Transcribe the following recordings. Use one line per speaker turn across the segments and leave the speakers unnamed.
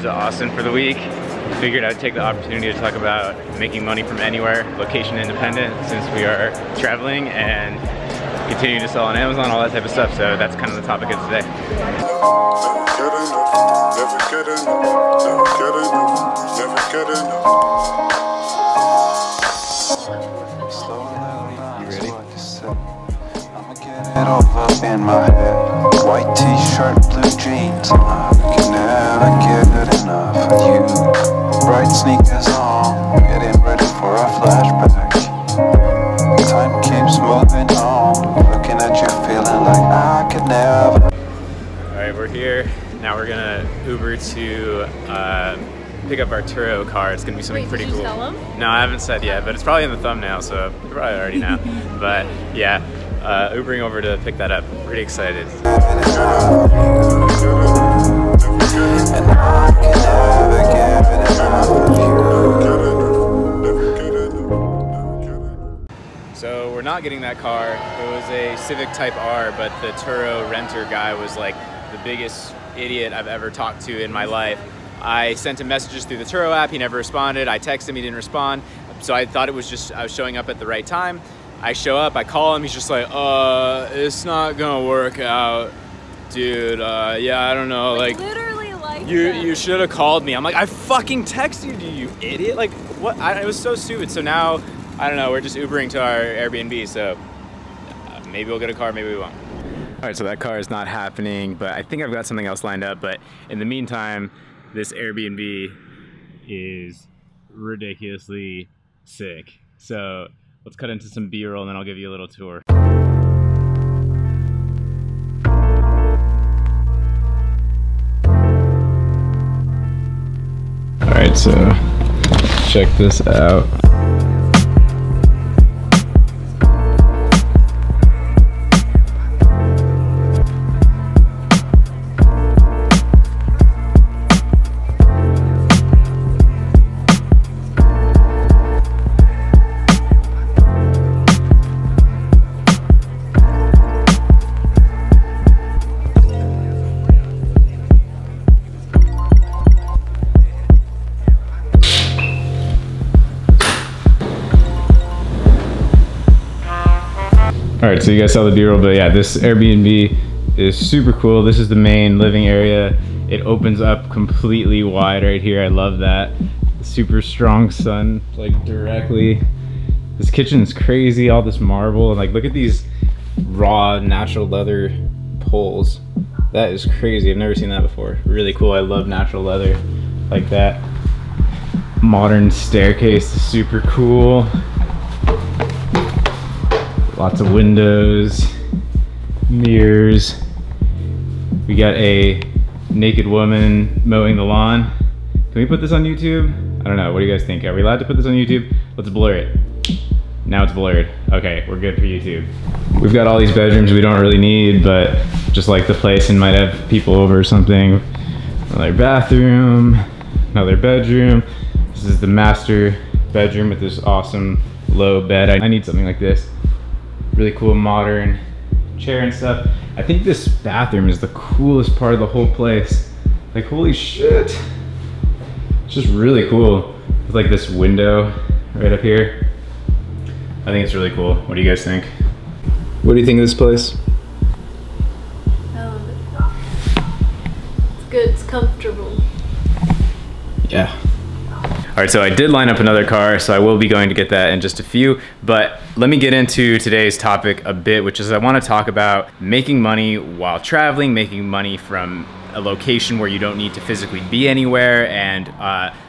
To Austin for the week. Figured I'd take the opportunity to talk about making money from anywhere, location independent, since we are traveling and continue to sell on Amazon, all that type of stuff. So that's kind of the topic of today.
You ready? Head over in my head, white t-shirt, blue jeans. I can never get enough of you. Bright sneakers on, getting ready for a flashback. Time keeps moving on, looking at you, feeling like I could never.
All right, we're here. Now we're gonna Uber to pick up our Turo car. It's gonna be something pretty cool. Tell them? No, I haven't said yet, but it's probably in the thumbnail, so you probably already know. But yeah. Ubering over to pick that up. Pretty excited. So we're not getting that car. It was a Civic Type R, but the Turo renter guy was like the biggest idiot I've ever talked to in my life. I sent him messages through the Turo app. He never responded. I texted him. He didn't respond. So I thought it was just I was showing up at the right time. I show up, I call him, he's just like, it's not gonna work out, dude, yeah, I don't know, like
literally like
you should have called me. I'm like, I fucking texted you, you idiot, like, what, it was so stupid. So now, I don't know, we're just Ubering to our Airbnb, so maybe we'll get a car, maybe we won't. All right, so that car is not happening, but I think I've got something else lined up, but in the meantime, this Airbnb is ridiculously sick. So let's cut into some B-roll and then I'll give you a little tour. All right, so check this out. All right, so you guys saw the B-roll, but yeah, this Airbnb is super cool. This is the main living area. It opens up completely wide right here. I love that. Super strong sun, like directly. This kitchen is crazy, all this marble, and like look at these raw natural leather poles. That is crazy, I've never seen that before. Really cool, I love natural leather like that. Modern staircase is super cool. Lots of windows, mirrors. We got a naked woman mowing the lawn. Can we put this on YouTube? I don't know, what do you guys think? Are we allowed to put this on YouTube? Let's blur it. Now it's blurred. Okay, we're good for YouTube. We've got all these bedrooms we don't really need, but just like the place and might have people over or something. Another bathroom, another bedroom. This is the master bedroom with this awesome low bed. I need something like this. Really cool modern chair and stuff. I think this bathroom is the coolest part of the whole place. Like, holy shit. It's just really cool. With like this window right up here. I think it's really cool. What do you guys think? What do you think of this place?
I love it. It's good, it's comfortable.
Yeah. All right, so I did line up another car, so I will be going to get that in just a few, but let me get into today's topic a bit, which is I want to talk about making money while traveling, making money from a location where you don't need to physically be anywhere, and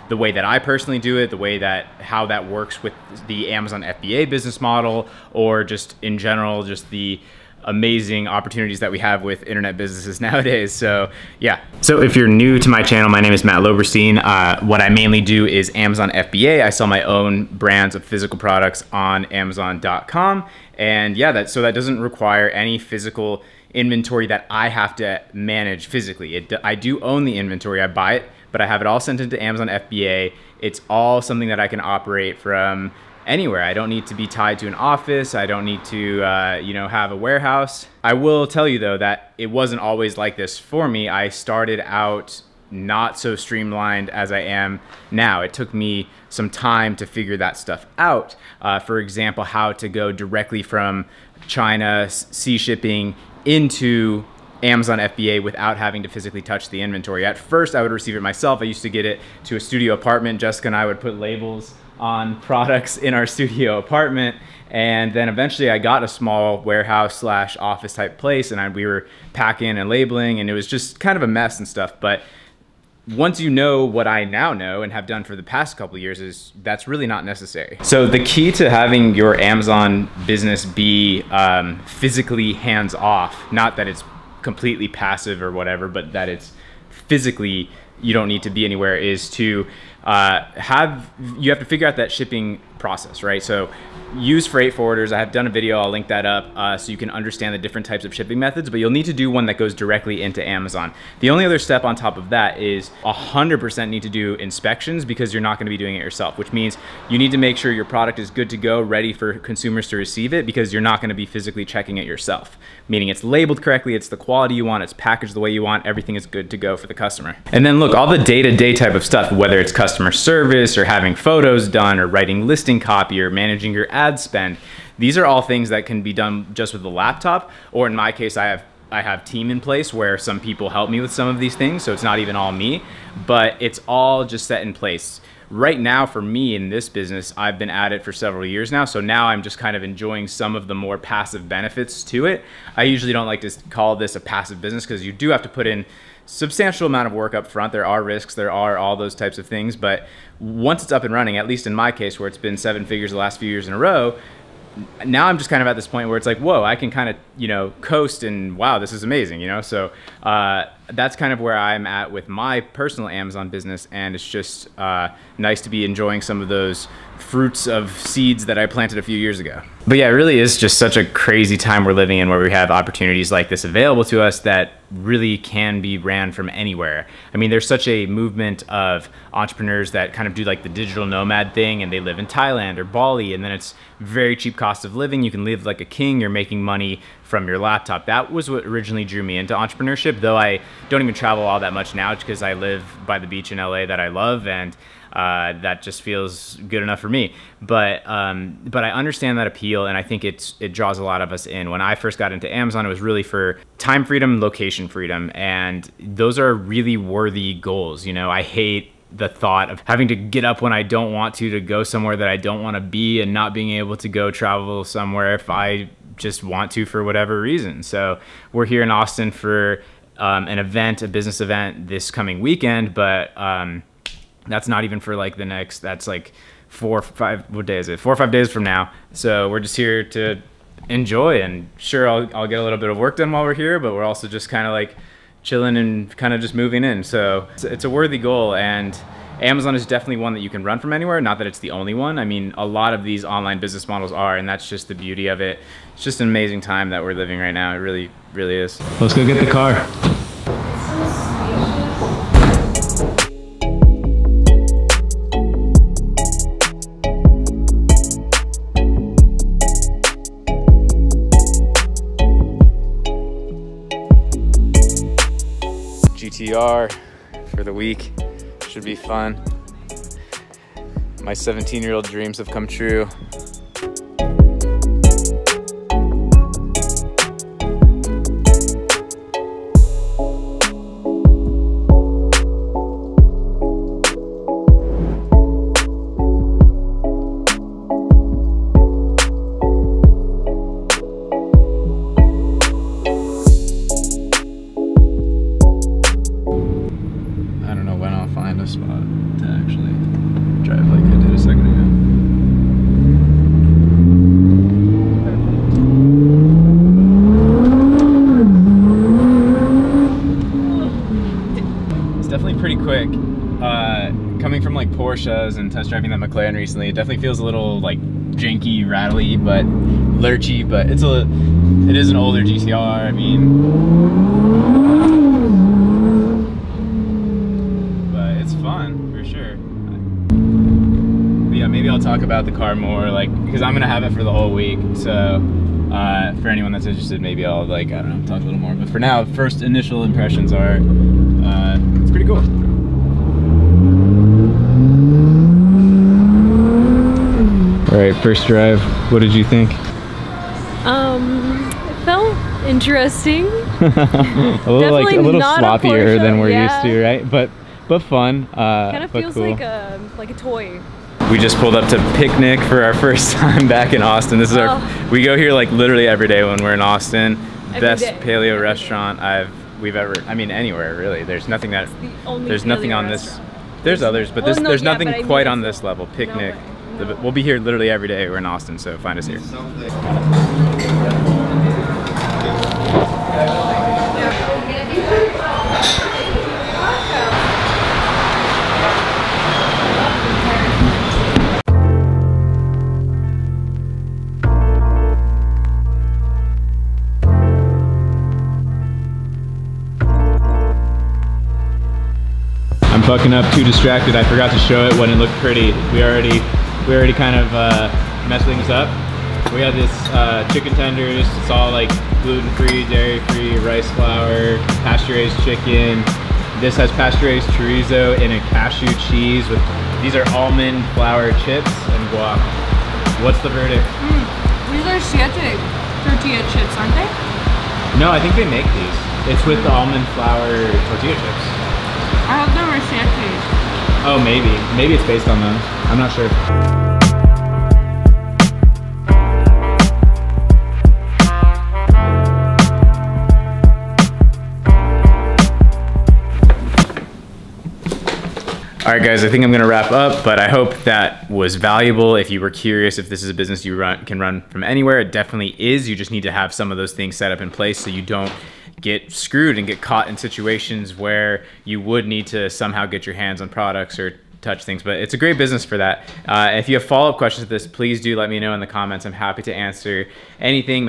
the way that I personally do it, the way that how that works with the Amazon FBA business model, or just in general, just the amazing opportunities that we have with internet businesses nowadays. So yeah, so if you're new to my channel, my name is Matt Loberstein. What I mainly do is Amazon FBA. I sell my own brands of physical products on Amazon.com, and yeah, so that doesn't require any physical inventory that I have to manage physically. I do own the inventory, I buy it, but I have it all sent into Amazon FBA. It's all something that I can operate from anywhere. I don't need to be tied to an office. I don't need to, you know, have a warehouse. I will tell you though that it wasn't always like this for me. I started out not so streamlined as I am now. It took me some time to figure that stuff out. For example, how to go directly from China, sea shipping into Amazon FBA without having to physically touch the inventory. At first, I would receive it myself. I used to get it to a studio apartment. Jessica and I would put labels on products in our studio apartment. And then eventually I got a small warehouse / office type place, and we were packing and labeling, and it was just kind of a mess and stuff. But once you know what I now know and have done for the past couple of years, is that's really not necessary. So the key to having your Amazon business be physically hands off, not that it's completely passive or whatever, but that it's physically, you don't need to be anywhere, is to you have to figure out that shipping process, right? So use freight forwarders. I have done a video, I'll link that up, so you can understand the different types of shipping methods, but you'll need to do one that goes directly into Amazon. The only other step on top of that is 100% need to do inspections, because you're not gonna be doing it yourself, which means you need to make sure your product is good to go, ready for consumers to receive it, because you're not gonna be physically checking it yourself. Meaning it's labeled correctly, it's the quality you want, it's packaged the way you want, everything is good to go for the customer. And then look, all the day-to-day type of stuff, whether it's customer service or having photos done or writing listing copy or managing your ad spend, these are all things that can be done just with the laptop, or in my case, I have team in place where some people help me with some of these things, so it's not even all me, but it's all just set in place. Right now for me in this business, I've been at it for several years now, so now I'm just kind of enjoying some of the more passive benefits to it. I usually don't like to call this a passive business, because you do have to put in substantial amount of work up front. There are risks, there are all those types of things, but once it's up and running, at least in my case where it's been 7 figures the last few years in a row, now I'm just kind of at this point where it's like, whoa, I can kind of, you know, coast, and wow, this is amazing, you know? So that's kind of where I'm at with my personal Amazon business, and it's just nice to be enjoying some of those fruits of seeds that I planted a few years ago. But yeah, it really is just such a crazy time we're living in, where we have opportunities like this available to us that really can be ran from anywhere. I mean, there's such a movement of entrepreneurs that kind of do like the digital nomad thing, and they live in Thailand or Bali, and then it's very cheap cost of living. You can live like a king, you're making money from your laptop. That was what originally drew me into entrepreneurship, though I don't even travel all that much now, because I live by the beach in LA that I love, and that just feels good enough for me. But I understand that appeal, and I think it draws a lot of us in. When I first got into Amazon, it was really for time freedom, location freedom, and those are really worthy goals. You know, I hate the thought of having to get up when I don't want to go somewhere that I don't want to be, and not being able to go travel somewhere if I just want to for whatever reason. So we're here in Austin for an event, a business event this coming weekend, but that's not even for like the next, that's like 4 or 5, what day is it? 4 or 5 days from now. So we're just here to enjoy, and sure, I'll get a little bit of work done while we're here, but we're also just kind of like chilling and kind of just moving in. So it's a worthy goal, and Amazon is definitely one that you can run from anywhere. Not that it's the only one. I mean, a lot of these online business models are, and that's just the beauty of it. It's just an amazing time that we're living right now. It really, really is. Let's go get the car. GTR for the week. Should be fun. My 17-year-old dreams have come true. Spot to actually drive like I did a second ago. It's definitely pretty quick. Coming from like Porsches and test driving that McLaren recently, it definitely feels a little like janky, rattly, but lurchy, but it is an older GTR. I mean, but it's fun for sure. But yeah, maybe I'll talk about the car more, like, because I'm gonna have it for the whole week. So for anyone that's interested, maybe I'll, like, I don't know, talk a little more. But for now, first initial impressions are it's pretty cool. All right, first drive. What did you think?
It felt interesting.
a little sloppier than we're used to, right? But fun.
Kind of feels
cool.
like a toy.
We just pulled up to Picnic for our first time back in Austin. This is we go here like literally every day when we're in Austin. Best paleo restaurant we've ever, I mean, anywhere really. There's nothing that, there's nothing on this. There's others, but there's nothing quite on this level. Picnic. We'll be here literally every day. We're in Austin, so find us here. I'm fucking up, too distracted. I forgot to show it when it looked pretty. We already kind of messed things up. We got this chicken tenders. It's all like gluten-free, dairy-free, rice flour, pasture-raised chicken. This has pasture-raised chorizo and a cashew cheese with, these are almond flour chips and guac. What's the verdict?
These are siete tortilla chips, aren't they?
No, I think they make these. It's with the almond flour tortilla chips.
I hope they were siete.
Oh, maybe. Maybe it's based on those. I'm not sure. All right, guys, I think I'm gonna wrap up, but I hope that was valuable. If you were curious if this is a business you can run from anywhere, it definitely is. You just need to have some of those things set up in place so you don't get screwed and get caught in situations where you would need to somehow get your hands on products or touch things, but it's a great business for that. If you have follow-up questions to this, please do let me know in the comments. I'm happy to answer anything,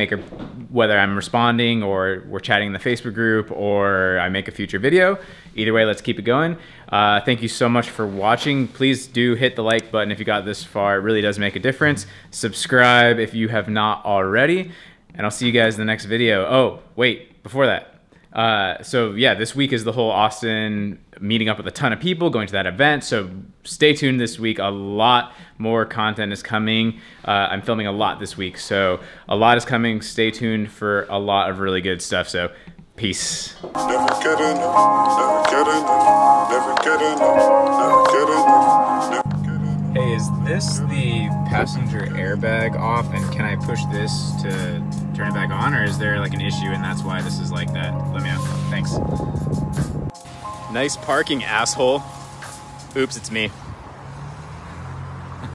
whether I'm responding or we're chatting in the Facebook group or I make a future video. Either way, let's keep it going. Thank you so much for watching. Please do hit the like button if you got this far. It really does make a difference. Subscribe if you have not already, and I'll see you guys in the next video. Oh, wait, before that. So yeah, this week is the whole Austin meeting up with a ton of people, going to that event. So stay tuned this week. A lot more content is coming. I'm filming a lot this week, so a lot is coming. Stay tuned for a lot of really good stuff. So peace.
Never get enough, never get enough, never get enough, never get enough, never get enough.
Hey, is this the passenger airbag off, and can I push this to turn it back on, or is there like an issue and that's why this is like that? Let me know. Thanks. Nice parking, asshole. Oops, it's me.